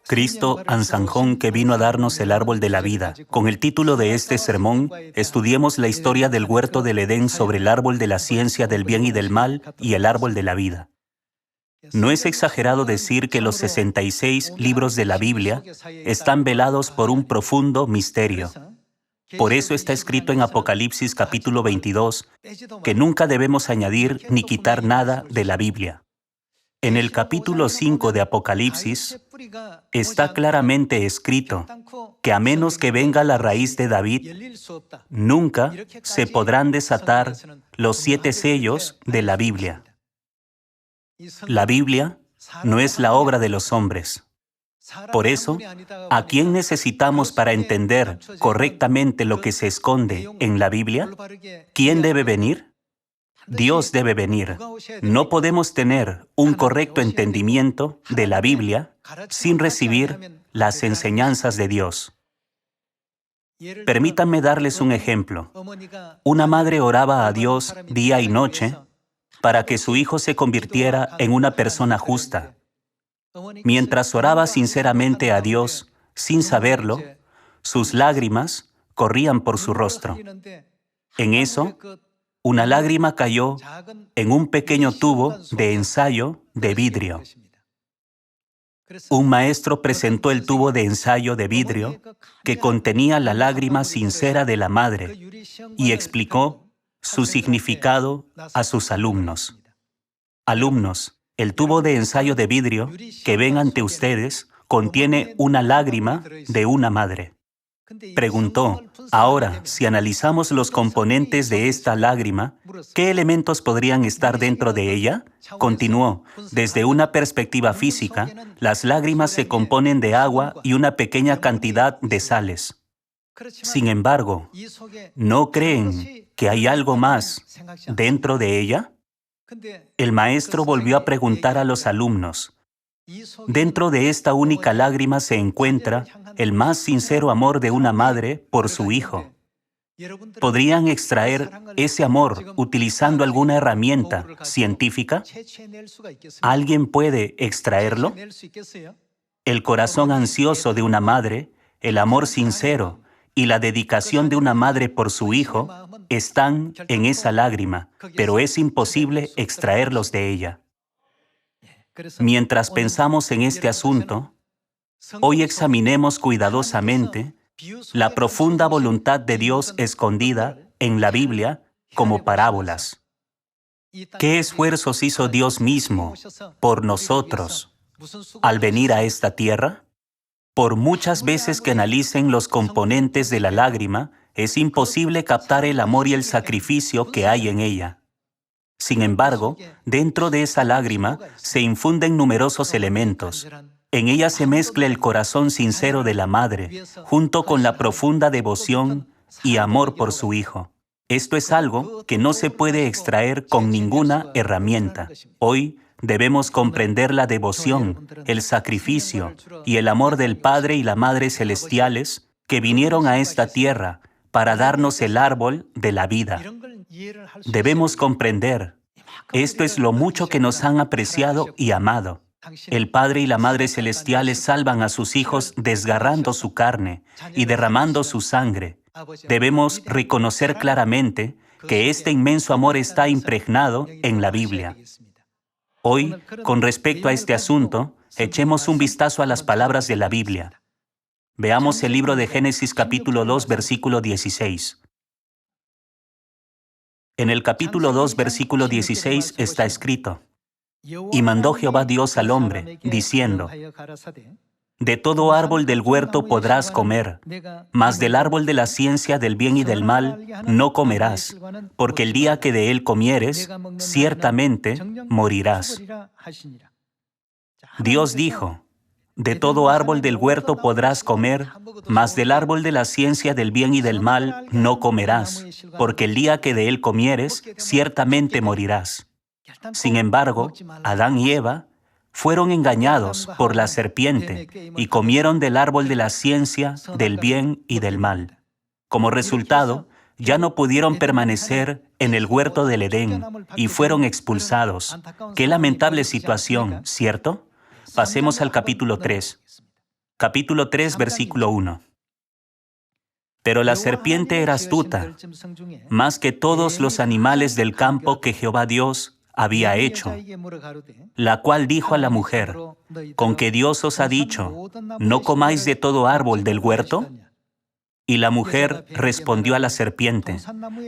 Cristo Ansanjón, que vino a darnos el árbol de la vida. Con el título de este sermón, estudiemos la historia del huerto del Edén sobre el árbol de la ciencia del bien y del mal y el árbol de la vida. No es exagerado decir que los 66 libros de la Biblia están velados por un profundo misterio. Por eso está escrito en Apocalipsis capítulo 22 que nunca debemos añadir ni quitar nada de la Biblia. En el capítulo 5 de Apocalipsis está claramente escrito que a menos que venga la raíz de David, nunca se podrán desatar los 7 sellos de la Biblia. La Biblia no es la obra de los hombres. Por eso, ¿a quién necesitamos para entender correctamente lo que se esconde en la Biblia? ¿Quién debe venir? Dios debe venir. No podemos tener un correcto entendimiento de la Biblia sin recibir las enseñanzas de Dios. Permítanme darles un ejemplo. Una madre oraba a Dios día y noche para que su hijo se convirtiera en una persona justa. Mientras oraba sinceramente a Dios, sin saberlo, sus lágrimas corrían por su rostro. En eso, una lágrima cayó en un pequeño tubo de ensayo de vidrio. Un maestro presentó el tubo de ensayo de vidrio que contenía la lágrima sincera de la madre y explicó su significado a sus alumnos. Alumnos, el tubo de ensayo de vidrio que ven ante ustedes contiene una lágrima de una madre. Preguntó, ahora, si analizamos los componentes de esta lágrima, ¿qué elementos podrían estar dentro de ella? Continuó, desde una perspectiva física, las lágrimas se componen de agua y una pequeña cantidad de sales. Sin embargo, ¿no creen que hay algo más dentro de ella? El maestro volvió a preguntar a los alumnos, dentro de esta única lágrima se encuentra el más sincero amor de una madre por su hijo. ¿Podrían extraer ese amor utilizando alguna herramienta científica? ¿Alguien puede extraerlo? El corazón ansioso de una madre, el amor sincero y la dedicación de una madre por su hijo están en esa lágrima, pero es imposible extraerlos de ella. Mientras pensamos en este asunto, hoy examinemos cuidadosamente la profunda voluntad de Dios escondida en la Biblia como parábolas. ¿Qué esfuerzos hizo Dios mismo por nosotros al venir a esta tierra? Por muchas veces que analicen los componentes de la lágrima, es imposible captar el amor y el sacrificio que hay en ella. Sin embargo, dentro de esa lágrima se infunden numerosos elementos. En ella se mezcla el corazón sincero de la madre, junto con la profunda devoción y amor por su hijo. Esto es algo que no se puede extraer con ninguna herramienta. Hoy debemos comprender la devoción, el sacrificio y el amor del Padre y la Madre celestiales que vinieron a esta tierra para darnos el árbol de la vida. Debemos comprender, esto es lo mucho que nos han apreciado y amado. El Padre y la Madre celestiales salvan a sus hijos desgarrando su carne y derramando su sangre. Debemos reconocer claramente que este inmenso amor está impregnado en la Biblia. Hoy, con respecto a este asunto, echemos un vistazo a las palabras de la Biblia. Veamos el libro de Génesis capítulo 2, versículo 16. En el capítulo 2, versículo 16 está escrito, y mandó Jehová Dios al hombre, diciendo, de todo árbol del huerto podrás comer, mas del árbol de la ciencia del bien y del mal no comerás, porque el día que de él comieres, ciertamente morirás. Dios dijo, de todo árbol del huerto podrás comer, mas del árbol de la ciencia del bien y del mal no comerás, porque el día que de él comieres, ciertamente morirás. Sin embargo, Adán y Eva fueron engañados por la serpiente y comieron del árbol de la ciencia del bien y del mal. Como resultado, ya no pudieron permanecer en el huerto del Edén y fueron expulsados. Qué lamentable situación, ¿cierto? Pasemos al capítulo 3. Capítulo 3, versículo 1. Pero la serpiente era astuta, más que todos los animales del campo que Jehová Dios había hecho, la cual dijo a la mujer: ¿con que Dios os ha dicho, no comáis de todo árbol del huerto? Y la mujer respondió a la serpiente: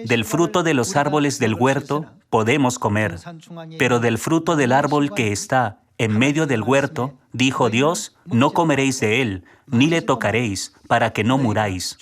del fruto de los árboles del huerto podemos comer, pero del fruto del árbol que está en medio del huerto, dijo Dios, no comeréis de él, ni le tocaréis, para que no muráis.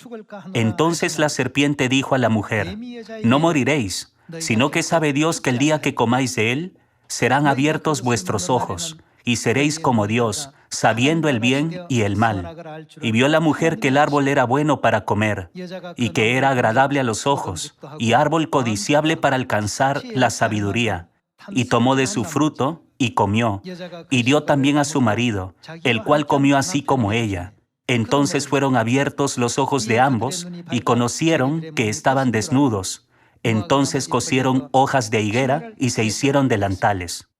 Entonces la serpiente dijo a la mujer: no moriréis, sino que sabe Dios que el día que comáis de él, serán abiertos vuestros ojos, y seréis como Dios, sabiendo el bien y el mal. Y vio la mujer que el árbol era bueno para comer, y que era agradable a los ojos, y árbol codiciable para alcanzar la sabiduría. Y tomó de su fruto, y comió, y dio también a su marido, el cual comió así como ella. Entonces fueron abiertos los ojos de ambos, y conocieron que estaban desnudos. Entonces cosieron hojas de higuera, y se hicieron delantales.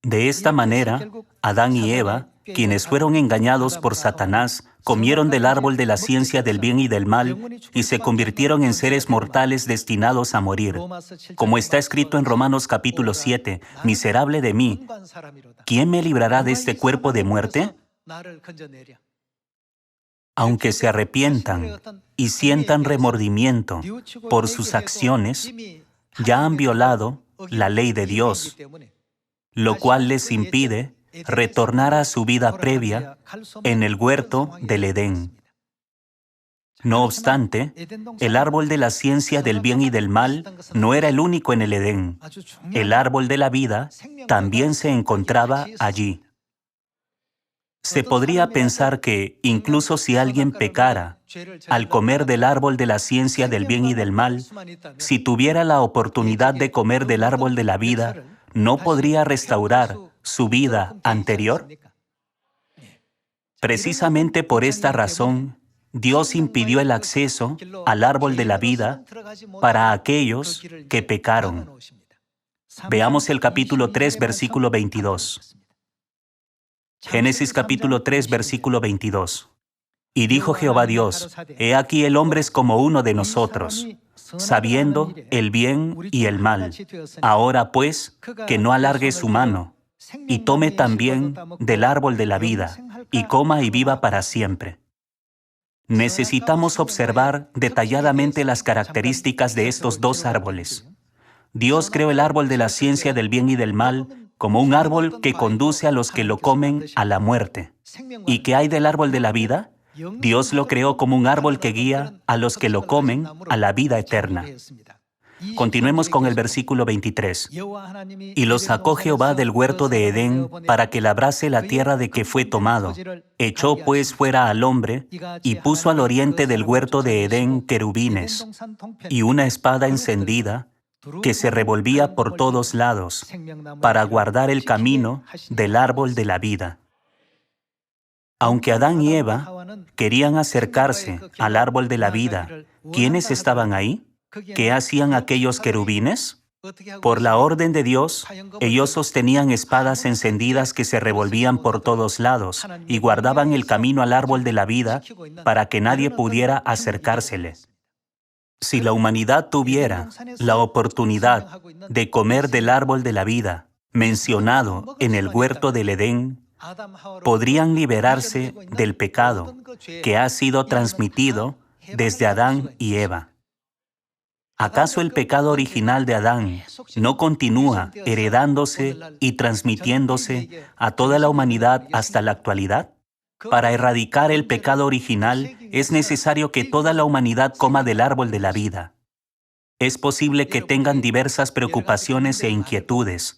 De esta manera, Adán y Eva, quienes fueron engañados por Satanás, comieron del árbol de la ciencia del bien y del mal, y se convirtieron en seres mortales destinados a morir. Como está escrito en Romanos capítulo 7, miserable de mí, ¿quién me librará de este cuerpo de muerte? Aunque se arrepientan y sientan remordimiento por sus acciones, ya han violado la ley de Dios, lo cual les impide retornar a su vida previa en el huerto del Edén. No obstante, el árbol de la ciencia del bien y del mal no era el único en el Edén. El árbol de la vida también se encontraba allí. Se podría pensar que, incluso si alguien pecara al comer del árbol de la ciencia del bien y del mal, si tuviera la oportunidad de comer del árbol de la vida, ¿no podría restaurar su vida anterior? Precisamente por esta razón, Dios impidió el acceso al árbol de la vida para aquellos que pecaron. Veamos el capítulo 3, versículo 22. Génesis capítulo 3, versículo 22. Y dijo Jehová Dios: he aquí el hombre es como uno de nosotros, sabiendo el bien y el mal. Ahora pues, que no alargue su mano, y tome también del árbol de la vida, y coma y viva para siempre. Necesitamos observar detalladamente las características de estos dos árboles. Dios creó el árbol de la ciencia del bien y del mal como un árbol que conduce a los que lo comen a la muerte. ¿Y qué hay del árbol de la vida? Dios lo creó como un árbol que guía a los que lo comen a la vida eterna. Continuemos con el versículo 23. Y lo sacó Jehová del huerto de Edén para que labrase la tierra de que fue tomado. Echó pues fuera al hombre y puso al oriente del huerto de Edén querubines y una espada encendida que se revolvía por todos lados para guardar el camino del árbol de la vida. Aunque Adán y Eva querían acercarse al árbol de la vida, ¿quiénes estaban ahí? ¿Qué hacían aquellos querubines? Por la orden de Dios, ellos sostenían espadas encendidas que se revolvían por todos lados y guardaban el camino al árbol de la vida para que nadie pudiera acercársele. Si la humanidad tuviera la oportunidad de comer del árbol de la vida mencionado en el huerto del Edén, podrían liberarse del pecado que ha sido transmitido desde Adán y Eva. ¿Acaso el pecado original de Adán no continúa heredándose y transmitiéndose a toda la humanidad hasta la actualidad? Para erradicar el pecado original es necesario que toda la humanidad coma del árbol de la vida. Es posible que tengan diversas preocupaciones e inquietudes.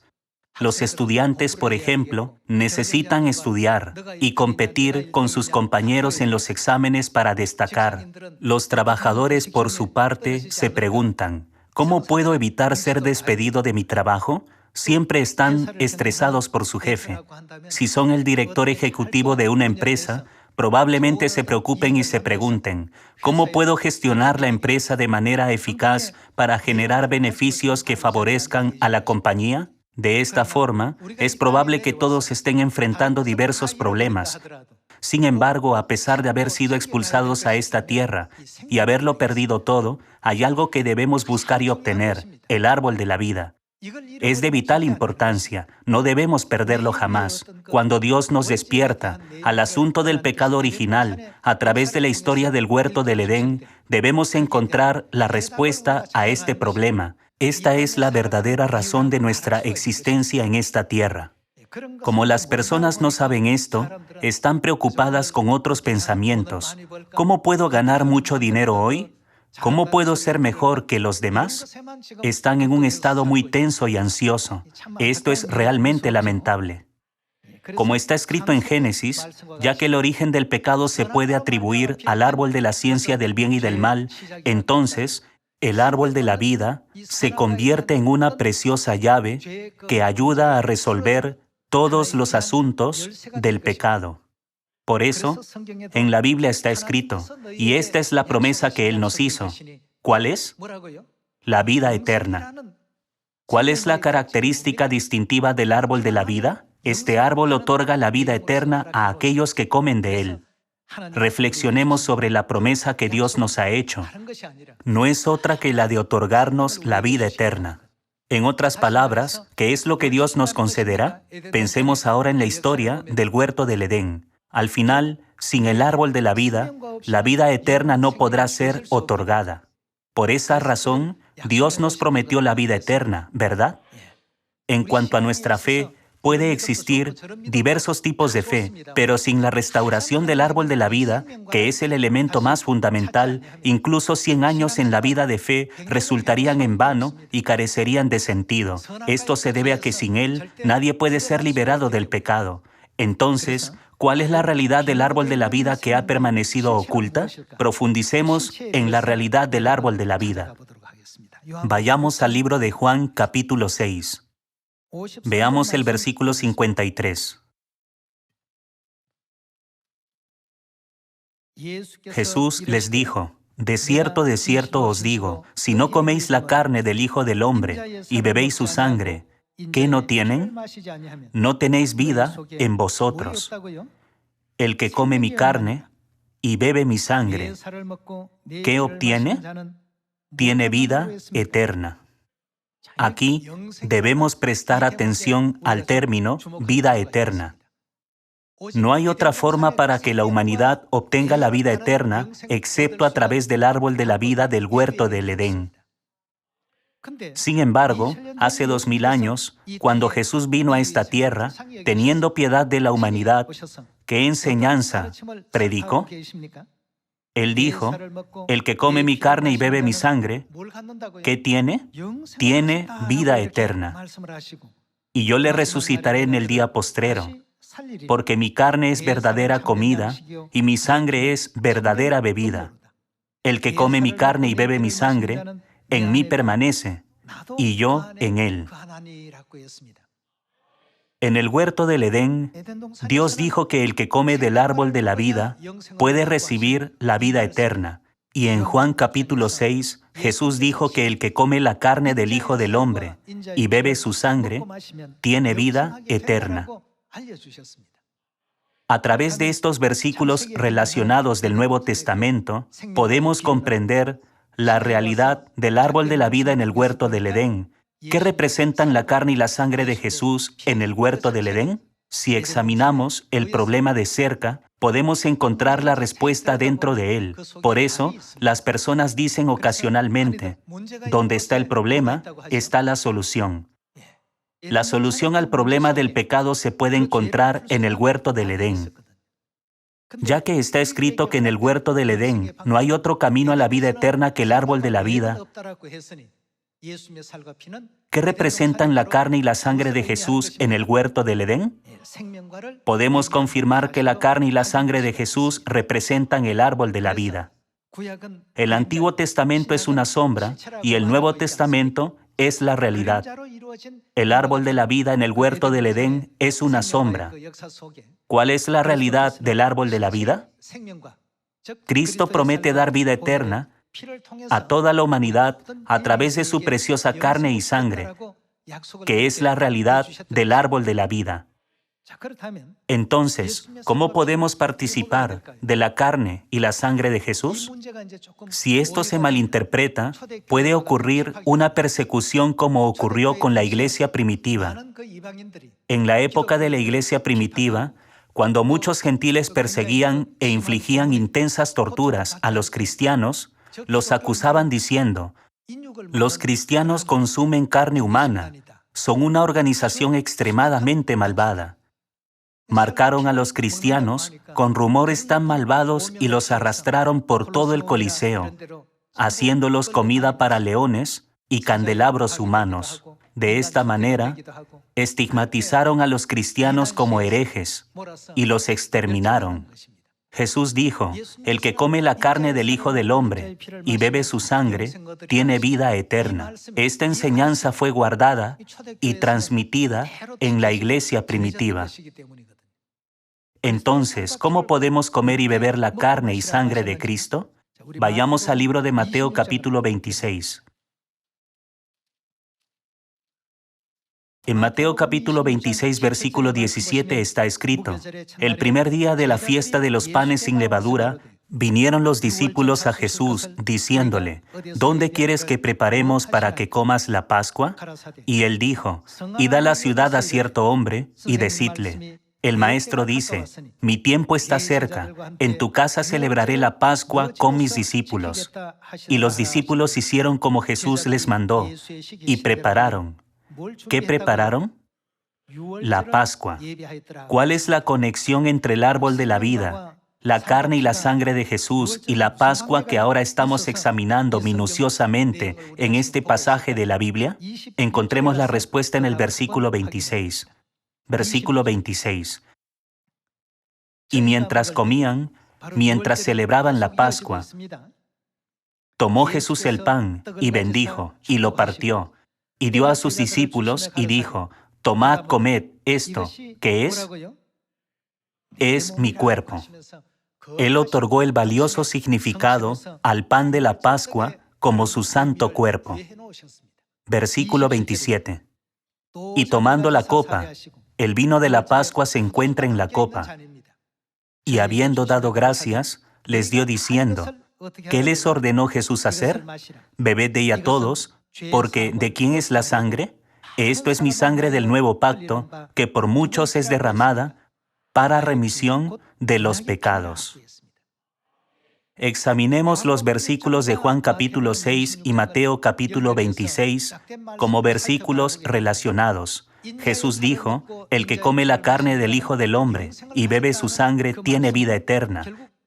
Los estudiantes, por ejemplo, necesitan estudiar y competir con sus compañeros en los exámenes para destacar. Los trabajadores, por su parte, se preguntan: ¿cómo puedo evitar ser despedido de mi trabajo? Siempre están estresados por su jefe. Si son el director ejecutivo de una empresa, probablemente se preocupen y se pregunten: ¿cómo puedo gestionar la empresa de manera eficaz para generar beneficios que favorezcan a la compañía? De esta forma, es probable que todos estén enfrentando diversos problemas. Sin embargo, a pesar de haber sido expulsados a esta tierra y haberlo perdido todo, hay algo que debemos buscar y obtener, el árbol de la vida. Es de vital importancia, no debemos perderlo jamás. Cuando Dios nos despierta al asunto del pecado original a través de la historia del huerto del Edén, debemos encontrar la respuesta a este problema. Esta es la verdadera razón de nuestra existencia en esta tierra. Como las personas no saben esto, están preocupadas con otros pensamientos. ¿Cómo puedo ganar mucho dinero hoy? ¿Cómo puedo ser mejor que los demás? Están en un estado muy tenso y ansioso. Esto es realmente lamentable. Como está escrito en Génesis, ya que el origen del pecado se puede atribuir al árbol de la ciencia del bien y del mal, entonces el árbol de la vida se convierte en una preciosa llave que ayuda a resolver todos los asuntos del pecado. Por eso, en la Biblia está escrito, y esta es la promesa que Él nos hizo. ¿Cuál es? La vida eterna. ¿Cuál es la característica distintiva del árbol de la vida? Este árbol otorga la vida eterna a aquellos que comen de él. Reflexionemos sobre la promesa que Dios nos ha hecho. No es otra que la de otorgarnos la vida eterna. En otras palabras, ¿qué es lo que Dios nos concederá? Pensemos ahora en la historia del huerto del Edén. Al final, sin el árbol de la vida eterna no podrá ser otorgada. Por esa razón, Dios nos prometió la vida eterna, ¿verdad? En cuanto a nuestra fe, puede existir diversos tipos de fe, pero sin la restauración del árbol de la vida, que es el elemento más fundamental, incluso 100 años en la vida de fe resultarían en vano y carecerían de sentido. Esto se debe a que sin él nadie puede ser liberado del pecado. Entonces, ¿cuál es la realidad del árbol de la vida que ha permanecido oculta? Profundicemos en la realidad del árbol de la vida. Vayamos al libro de Juan, capítulo 6. Veamos el versículo 53. Jesús les dijo, de cierto os digo, si no coméis la carne del Hijo del Hombre y bebéis su sangre, ¿qué no tienen? No tenéis vida en vosotros. El que come mi carne y bebe mi sangre, ¿qué obtiene? Tiene vida eterna. Aquí debemos prestar atención al término vida eterna. No hay otra forma para que la humanidad obtenga la vida eterna excepto a través del árbol de la vida del huerto del Edén. Sin embargo, hace 2000 años, cuando Jesús vino a esta tierra, teniendo piedad de la humanidad, ¿qué enseñanza predicó? Él dijo, el que come mi carne y bebe mi sangre, ¿qué tiene? Tiene vida eterna. Y yo le resucitaré en el día postrero, porque mi carne es verdadera comida y mi sangre es verdadera bebida. El que come mi carne y bebe mi sangre, en mí permanece, y yo en él. En el huerto del Edén, Dios dijo que el que come del árbol de la vida puede recibir la vida eterna. Y en Juan capítulo 6, Jesús dijo que el que come la carne del Hijo del Hombre y bebe su sangre, tiene vida eterna. A través de estos versículos relacionados del Nuevo Testamento, podemos comprender la realidad del árbol de la vida en el huerto del Edén. ¿Qué representan la carne y la sangre de Jesús en el huerto del Edén? Si examinamos el problema de cerca, podemos encontrar la respuesta dentro de él. Por eso, las personas dicen ocasionalmente, donde está el problema, está la solución. La solución al problema del pecado se puede encontrar en el huerto del Edén. Ya que está escrito que en el huerto del Edén no hay otro camino a la vida eterna que el árbol de la vida, ¿qué representan la carne y la sangre de Jesús en el huerto del Edén? Podemos confirmar que la carne y la sangre de Jesús representan el árbol de la vida. El Antiguo Testamento es una sombra y el Nuevo Testamento es la realidad. El árbol de la vida en el huerto del Edén es una sombra. ¿Cuál es la realidad del árbol de la vida? Cristo promete dar vida eterna a toda la humanidad a través de su preciosa carne y sangre, que es la realidad del árbol de la vida. Entonces, ¿cómo podemos participar de la carne y la sangre de Jesús? Si esto se malinterpreta, puede ocurrir una persecución como ocurrió con la iglesia primitiva. En la época de la iglesia primitiva, cuando muchos gentiles perseguían e infligían intensas torturas a los cristianos, los acusaban diciendo: los cristianos consumen carne humana, son una organización extremadamente malvada. Marcaron a los cristianos con rumores tan malvados y los arrastraron por todo el Coliseo, haciéndolos comida para leones y candelabros humanos. De esta manera, estigmatizaron a los cristianos como herejes y los exterminaron. Jesús dijo: el que come la carne del Hijo del Hombre y bebe su sangre, tiene vida eterna. Esta enseñanza fue guardada y transmitida en la iglesia primitiva. Entonces, ¿cómo podemos comer y beber la carne y sangre de Cristo? Vayamos al libro de Mateo capítulo 26. En Mateo capítulo 26, versículo 17 está escrito: el primer día de la fiesta de los panes sin levadura, vinieron los discípulos a Jesús, diciéndole: ¿dónde quieres que preparemos para que comas la Pascua? Y él dijo: id a la ciudad a cierto hombre, y decidle: el maestro dice, mi tiempo está cerca, en tu casa celebraré la Pascua con mis discípulos. Y los discípulos hicieron como Jesús les mandó, y prepararon. ¿Qué prepararon? La Pascua. ¿Cuál es la conexión entre el árbol de la vida, la carne y la sangre de Jesús y la Pascua que ahora estamos examinando minuciosamente en este pasaje de la Biblia? Encontremos la respuesta en el versículo 26. Versículo 26. Y mientras comían, mientras celebraban la Pascua, tomó Jesús el pan y bendijo, y lo partió, y dio a sus discípulos y dijo: tomad, comed esto, ¿qué es? Es mi cuerpo. Él otorgó el valioso significado al pan de la Pascua como su santo cuerpo. Versículo 27. Y tomando la copa, el vino de la Pascua se encuentra en la copa. Y habiendo dado gracias, les dio diciendo: ¿qué les ordenó Jesús hacer? Bebed de ella todos, porque ¿de quién es la sangre? Esto es mi sangre del nuevo pacto, que por muchos es derramada para remisión de los pecados. Examinemos los versículos de Juan capítulo 6 y Mateo capítulo 26 como versículos relacionados. Jesús dijo: el que come la carne del Hijo del Hombre y bebe su sangre tiene vida eterna.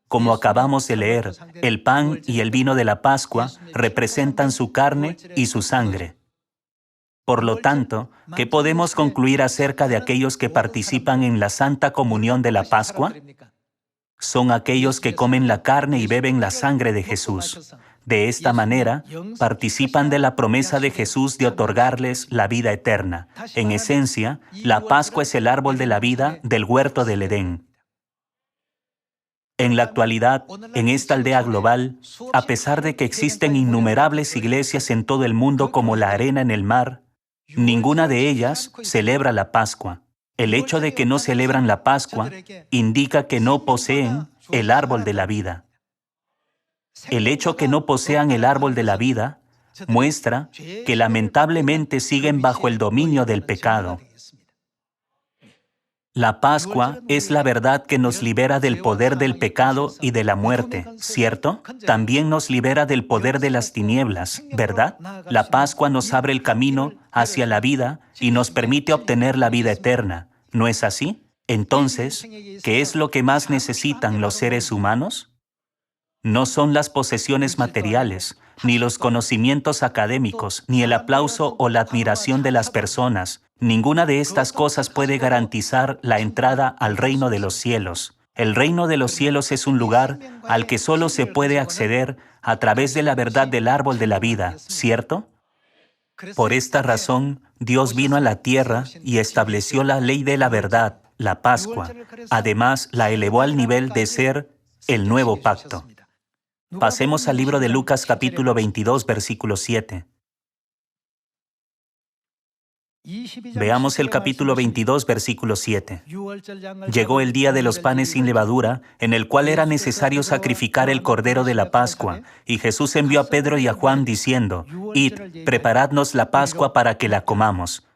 Como acabamos de leer, el pan y el vino de la Pascua representan su carne y su sangre. Por lo tanto, ¿qué podemos concluir acerca de aquellos que participan en la Santa Comunión de la Pascua? Son aquellos que comen la carne y beben la sangre de Jesús. De esta manera, participan de la promesa de Jesús de otorgarles la vida eterna. En esencia, la Pascua es el árbol de la vida del huerto del Edén. En la actualidad, en esta aldea global, a pesar de que existen innumerables iglesias en todo el mundo como la arena en el mar, ninguna de ellas celebra la Pascua. El hecho de que no celebran la Pascua indica que no poseen el árbol de la vida. El hecho que no posean el árbol de la vida muestra que lamentablemente siguen bajo el dominio del pecado. La Pascua es la verdad que nos libera del poder del pecado y de la muerte, ¿cierto? También nos libera del poder de las tinieblas, ¿verdad? La Pascua nos abre el camino hacia la vida y nos permite obtener la vida eterna, ¿no es así? Entonces, ¿qué es lo que más necesitan los seres humanos? No son las posesiones materiales, ni los conocimientos académicos, ni el aplauso o la admiración de las personas. Ninguna de estas cosas puede garantizar la entrada al reino de los cielos. El reino de los cielos es un lugar al que solo se puede acceder a través de la verdad del árbol de la vida, ¿cierto? Por esta razón, Dios vino a la tierra y estableció la ley de la verdad, la Pascua. Además, la elevó al nivel de ser el nuevo pacto. Pasemos al libro de Lucas capítulo 22, versículo 7. Veamos el capítulo 22, versículo 7. Llegó el día de los panes sin levadura, en el cual era necesario sacrificar el cordero de la Pascua, y Jesús envió a Pedro y a Juan diciendo, «Id, preparadnos la Pascua para que la comamos».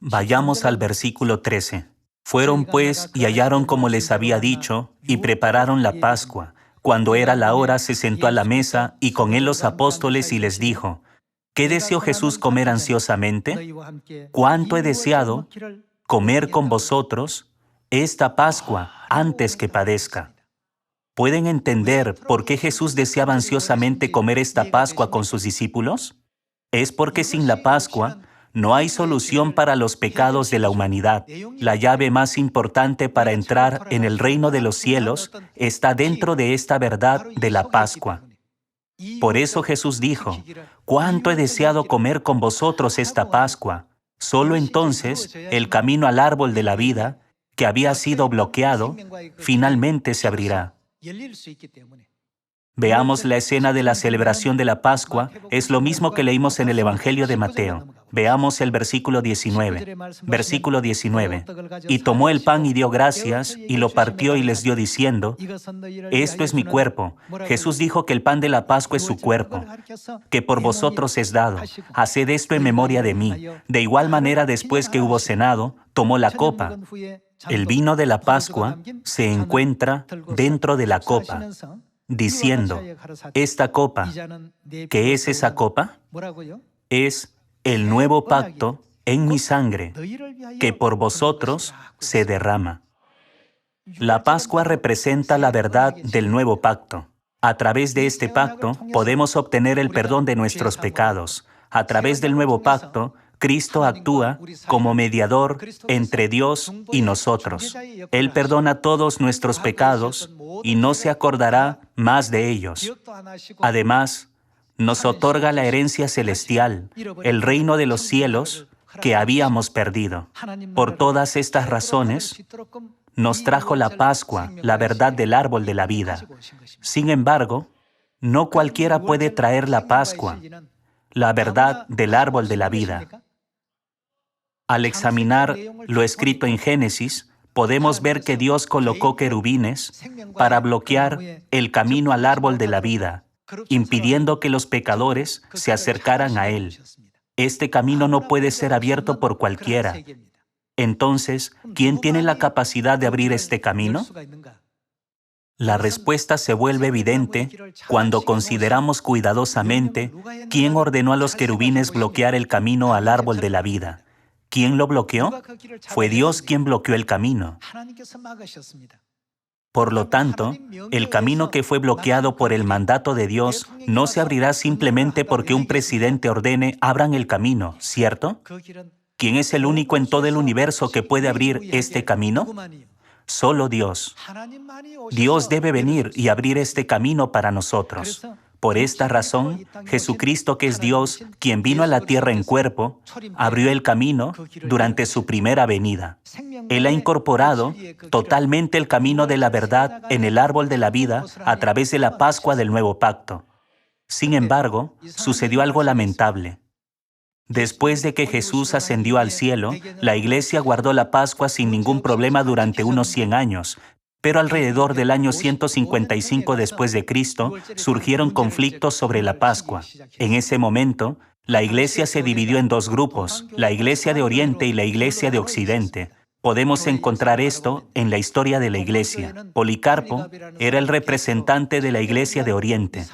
Vayamos al versículo 13. Fueron pues y hallaron como les había dicho, y prepararon la Pascua. Cuando era la hora, se sentó a la mesa, y con él los apóstoles, y les dijo, ¿qué deseó Jesús comer ansiosamente? ¿Cuánto he deseado comer con vosotros esta Pascua antes que padezca? ¿Pueden entender por qué Jesús deseaba ansiosamente comer esta Pascua con sus discípulos? Es porque sin la Pascua no hay solución para los pecados de la humanidad. La llave más importante para entrar en el reino de los cielos está dentro de esta verdad de la Pascua. Por eso Jesús dijo, «¿Cuánto he deseado comer con vosotros esta Pascua?» Solo entonces el camino al árbol de la vida, que había sido bloqueado, finalmente se abrirá. Veamos la escena de la celebración de la Pascua. Es lo mismo que leímos en el Evangelio de Mateo. Veamos el versículo 19. Versículo 19. Y tomó el pan y dio gracias, y lo partió y les dio diciendo, «Esto es mi cuerpo». Jesús dijo que el pan de la Pascua es su cuerpo, que por vosotros es dado. Haced esto en memoria de mí. De igual manera, después que hubo cenado, tomó la copa. El vino de la Pascua se encuentra dentro de la copa, diciendo, esta copa, ¿qué es esa copa? Es el nuevo pacto en mi sangre, que por vosotros se derrama. La Pascua representa la verdad del nuevo pacto. A través de este pacto podemos obtener el perdón de nuestros pecados. A través del nuevo pacto, Cristo actúa como mediador entre Dios y nosotros. Él perdona todos nuestros pecados y no se acordará más de ellos. Además, nos otorga la herencia celestial, el reino de los cielos que habíamos perdido. Por todas estas razones, nos trajo la Pascua, la verdad del árbol de la vida. Sin embargo, no cualquiera puede traer la Pascua, la verdad del árbol de la vida. Al examinar lo escrito en Génesis, podemos ver que Dios colocó querubines para bloquear el camino al árbol de la vida, impidiendo que los pecadores se acercaran a él. Este camino no puede ser abierto por cualquiera. Entonces, ¿quién tiene la capacidad de abrir este camino? La respuesta se vuelve evidente cuando consideramos cuidadosamente quién ordenó a los querubines bloquear el camino al árbol de la vida. ¿Quién lo bloqueó? Fue Dios quien bloqueó el camino. Por lo tanto, el camino que fue bloqueado por el mandato de Dios no se abrirá simplemente porque un presidente ordene abran el camino, ¿cierto? ¿Quién es el único en todo el universo que puede abrir este camino? Solo Dios. Dios debe venir y abrir este camino para nosotros. Por esta razón, Jesucristo, que es Dios, quien vino a la tierra en cuerpo, abrió el camino durante su primera venida. Él ha incorporado totalmente el camino de la verdad en el árbol de la vida a través de la Pascua del Nuevo Pacto. Sin embargo, sucedió algo lamentable. Después de que Jesús ascendió al cielo, la Iglesia guardó la Pascua sin ningún problema durante unos 100 años, pero alrededor del año 155 después de Cristo surgieron conflictos sobre la Pascua. En ese momento, la Iglesia se dividió en dos grupos, la Iglesia de Oriente y la Iglesia de Occidente. Podemos encontrar esto en la historia de la Iglesia. Policarpo era el representante de la Iglesia de Oriente.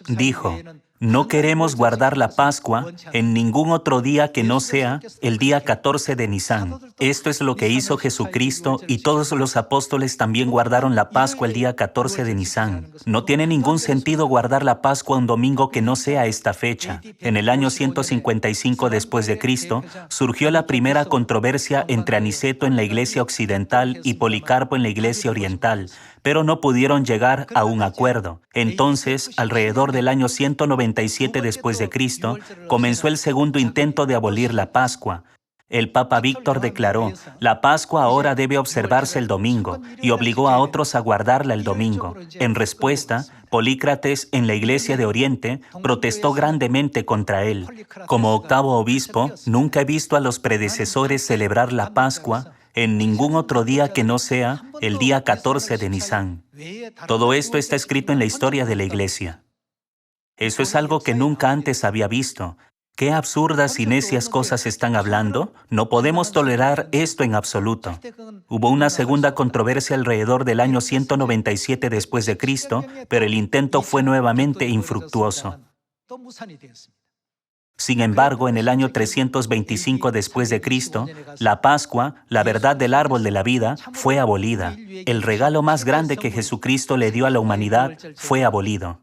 Dijo, no queremos guardar la Pascua en ningún otro día que no sea el día 14 de Nisán. Esto es lo que hizo Jesucristo y todos los apóstoles también guardaron la Pascua el día 14 de Nisán. No tiene ningún sentido guardar la Pascua un domingo que no sea esta fecha. En el año 155 después de Cristo, surgió la primera controversia entre Aniceto en la Iglesia Occidental y Policarpo en la Iglesia Oriental, pero no pudieron llegar a un acuerdo. Entonces, alrededor del año 197 después de Cristo, comenzó el segundo intento de abolir la Pascua. El Papa Víctor declaró, la Pascua ahora debe observarse el domingo, y obligó a otros a guardarla el domingo. En respuesta, Polícrates en la Iglesia de Oriente protestó grandemente contra él. Como octavo obispo, nunca he visto a los predecesores celebrar la Pascua en ningún otro día que no sea el día 14 de Nisan. Todo esto está escrito en la historia de la Iglesia. Eso es algo que nunca antes había visto. ¿Qué absurdas y necias cosas están hablando? No podemos tolerar esto en absoluto. Hubo una segunda controversia alrededor del año 197 después de Cristo, pero el intento fue nuevamente infructuoso. Sin embargo, en el año 325 después de Cristo, la Pascua, la verdad del árbol de la vida, fue abolida. El regalo más grande que Jesucristo le dio a la humanidad fue abolido.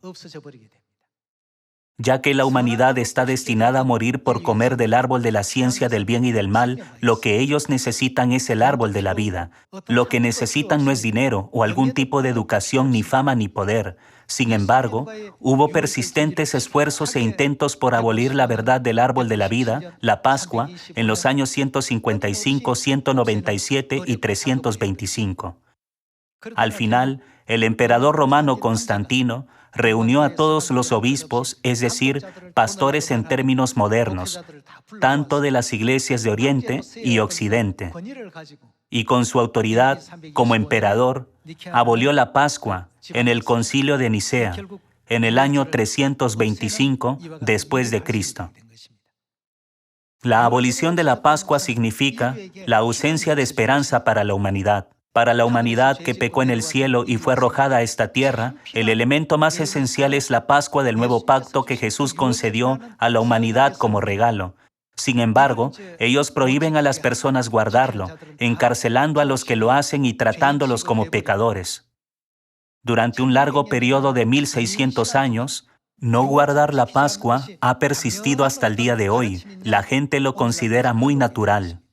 Ya que la humanidad está destinada a morir por comer del árbol de la ciencia del bien y del mal, lo que ellos necesitan es el árbol de la vida. Lo que necesitan no es dinero o algún tipo de educación, ni fama, ni poder. Sin embargo, hubo persistentes esfuerzos e intentos por abolir la verdad del árbol de la vida, la Pascua, en los años 155, 197 y 325. Al final, el emperador romano Constantino reunió a todos los obispos, es decir, pastores en términos modernos, tanto de las iglesias de Oriente y Occidente, y con su autoridad como emperador, abolió la Pascua en el Concilio de Nicea, en el año 325 después de Cristo. La abolición de la Pascua significa la ausencia de esperanza para la humanidad. Para la humanidad que pecó en el cielo y fue arrojada a esta tierra, el elemento más esencial es la Pascua del nuevo pacto que Jesús concedió a la humanidad como regalo. Sin embargo, ellos prohíben a las personas guardarlo, encarcelando a los que lo hacen y tratándolos como pecadores. Durante un largo periodo de 1600 años, no guardar la Pascua ha persistido hasta el día de hoy. La gente lo considera muy natural.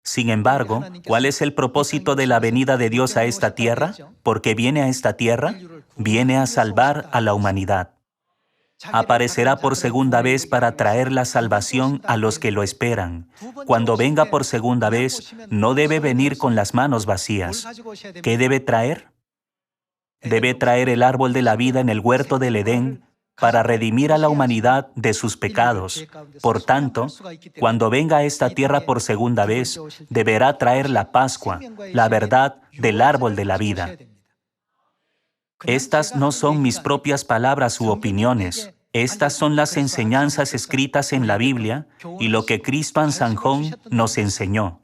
Sin embargo, ¿cuál es el propósito de la venida de Dios a esta tierra? ¿Por qué viene a esta tierra? Viene a salvar a la humanidad. Aparecerá por segunda vez para traer la salvación a los que lo esperan. Cuando venga por segunda vez, no debe venir con las manos vacías. ¿Qué debe traer? Debe traer el árbol de la vida en el huerto del Edén para redimir a la humanidad de sus pecados. Por tanto, cuando venga a esta tierra por segunda vez, deberá traer la Pascua, la verdad del árbol de la vida. Estas no son mis propias palabras u opiniones. Estas son las enseñanzas escritas en la Biblia y lo que Cristo Ahnsahnghong nos enseñó.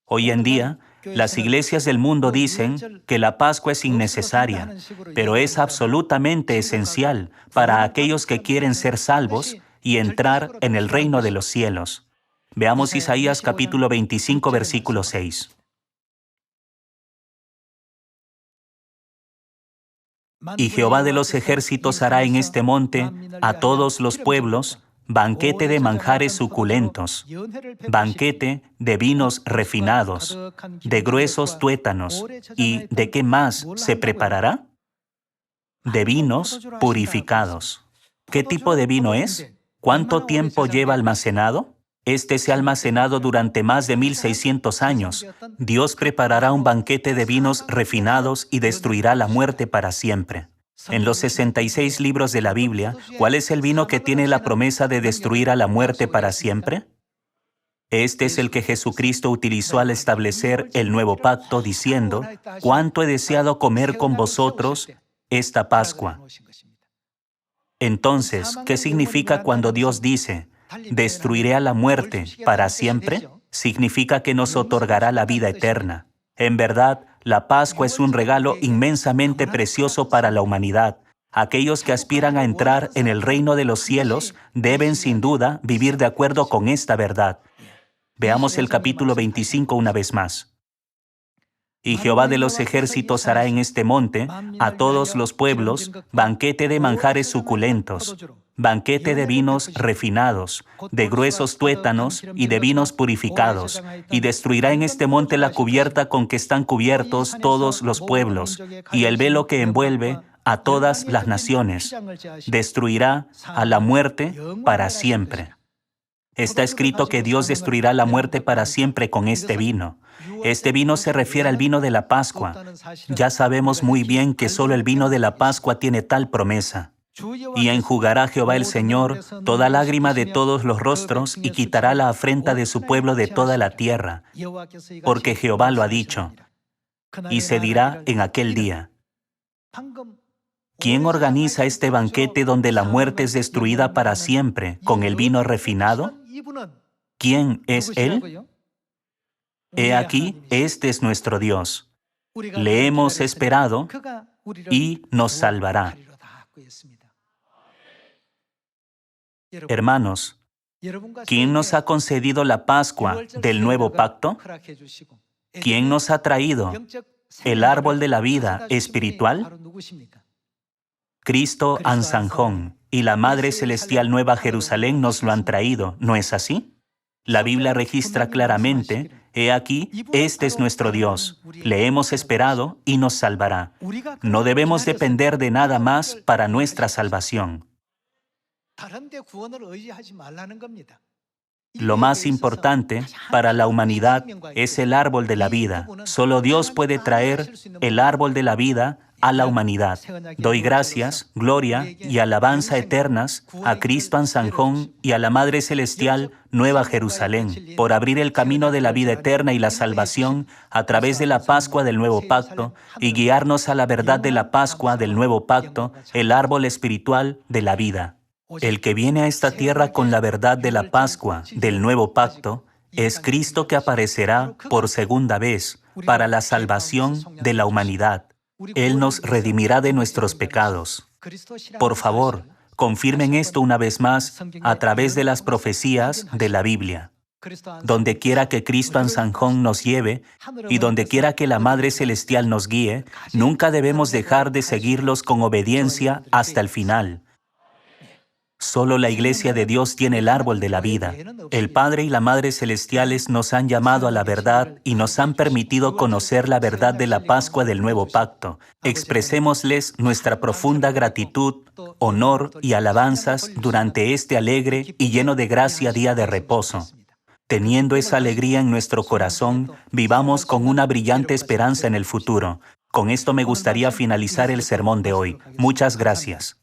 Hoy en día, las iglesias del mundo dicen que la Pascua es innecesaria, pero es absolutamente esencial para aquellos que quieren ser salvos y entrar en el reino de los cielos. Veamos Isaías capítulo 25, versículo 6. Y Jehová de los ejércitos hará en este monte a todos los pueblos banquete de manjares suculentos, banquete de vinos refinados, de gruesos tuétanos. ¿Y de qué más se preparará? De vinos purificados. ¿Qué tipo de vino es? ¿Cuánto tiempo lleva almacenado? Este se ha almacenado durante más de 1600 años. Dios preparará un banquete de vinos refinados y destruirá la muerte para siempre. En los 66 libros de la Biblia, ¿cuál es el vino que tiene la promesa de destruir a la muerte para siempre? Este es el que Jesucristo utilizó al establecer el nuevo pacto, diciendo, «Cuánto he deseado comer con vosotros esta Pascua». Entonces, ¿qué significa cuando Dios dice, «Destruiré a la muerte para siempre»? Significa que nos otorgará la vida eterna. En verdad, la Pascua es un regalo inmensamente precioso para la humanidad. Aquellos que aspiran a entrar en el reino de los cielos deben sin duda vivir de acuerdo con esta verdad. Veamos el capítulo 25 una vez más. Y Jehová de los ejércitos hará en este monte a todos los pueblos banquete de manjares suculentos, banquete de vinos refinados, de gruesos tuétanos y de vinos purificados, y destruirá en este monte la cubierta con que están cubiertos todos los pueblos, y el velo que envuelve a todas las naciones. Destruirá a la muerte para siempre. Está escrito que Dios destruirá la muerte para siempre con este vino. Este vino se refiere al vino de la Pascua. Ya sabemos muy bien que solo el vino de la Pascua tiene tal promesa. Y enjugará Jehová el Señor toda lágrima de todos los rostros y quitará la afrenta de su pueblo de toda la tierra, porque Jehová lo ha dicho. Y se dirá en aquel día: ¿quién organiza este banquete donde la muerte es destruida para siempre con el vino refinado? ¿Quién es Él? He aquí, este es nuestro Dios. Le hemos esperado y nos salvará. Hermanos, ¿quién nos ha concedido la Pascua del nuevo pacto? ¿Quién nos ha traído el árbol de la vida espiritual? Cristo Ansanjón y la Madre Celestial Nueva Jerusalén nos lo han traído, ¿no es así? La Biblia registra claramente: he aquí, este es nuestro Dios. Le hemos esperado y nos salvará. No debemos depender de nada más para nuestra salvación. Lo más importante para la humanidad es el árbol de la vida. Solo Dios puede traer el árbol de la vida a la humanidad. Doy gracias, gloria y alabanza eternas a Cristo Ansanjón y a la Madre Celestial Nueva Jerusalén por abrir el camino de la vida eterna y la salvación a través de la Pascua del Nuevo Pacto y guiarnos a la verdad de la Pascua del Nuevo Pacto, el árbol espiritual de la vida. El que viene a esta tierra con la verdad de la Pascua del Nuevo Pacto es Cristo, que aparecerá por segunda vez para la salvación de la humanidad. Él nos redimirá de nuestros pecados. Por favor, confirmen esto una vez más a través de las profecías de la Biblia. Donde quiera que Cristo Ansanjón nos lleve y donde quiera que la Madre Celestial nos guíe, nunca debemos dejar de seguirlos con obediencia hasta el final. Solo la Iglesia de Dios tiene el árbol de la vida. El Padre y la Madre Celestiales nos han llamado a la verdad y nos han permitido conocer la verdad de la Pascua del Nuevo Pacto. Expresémosles nuestra profunda gratitud, honor y alabanzas durante este alegre y lleno de gracia día de reposo. Teniendo esa alegría en nuestro corazón, vivamos con una brillante esperanza en el futuro. Con esto me gustaría finalizar el sermón de hoy. Muchas gracias.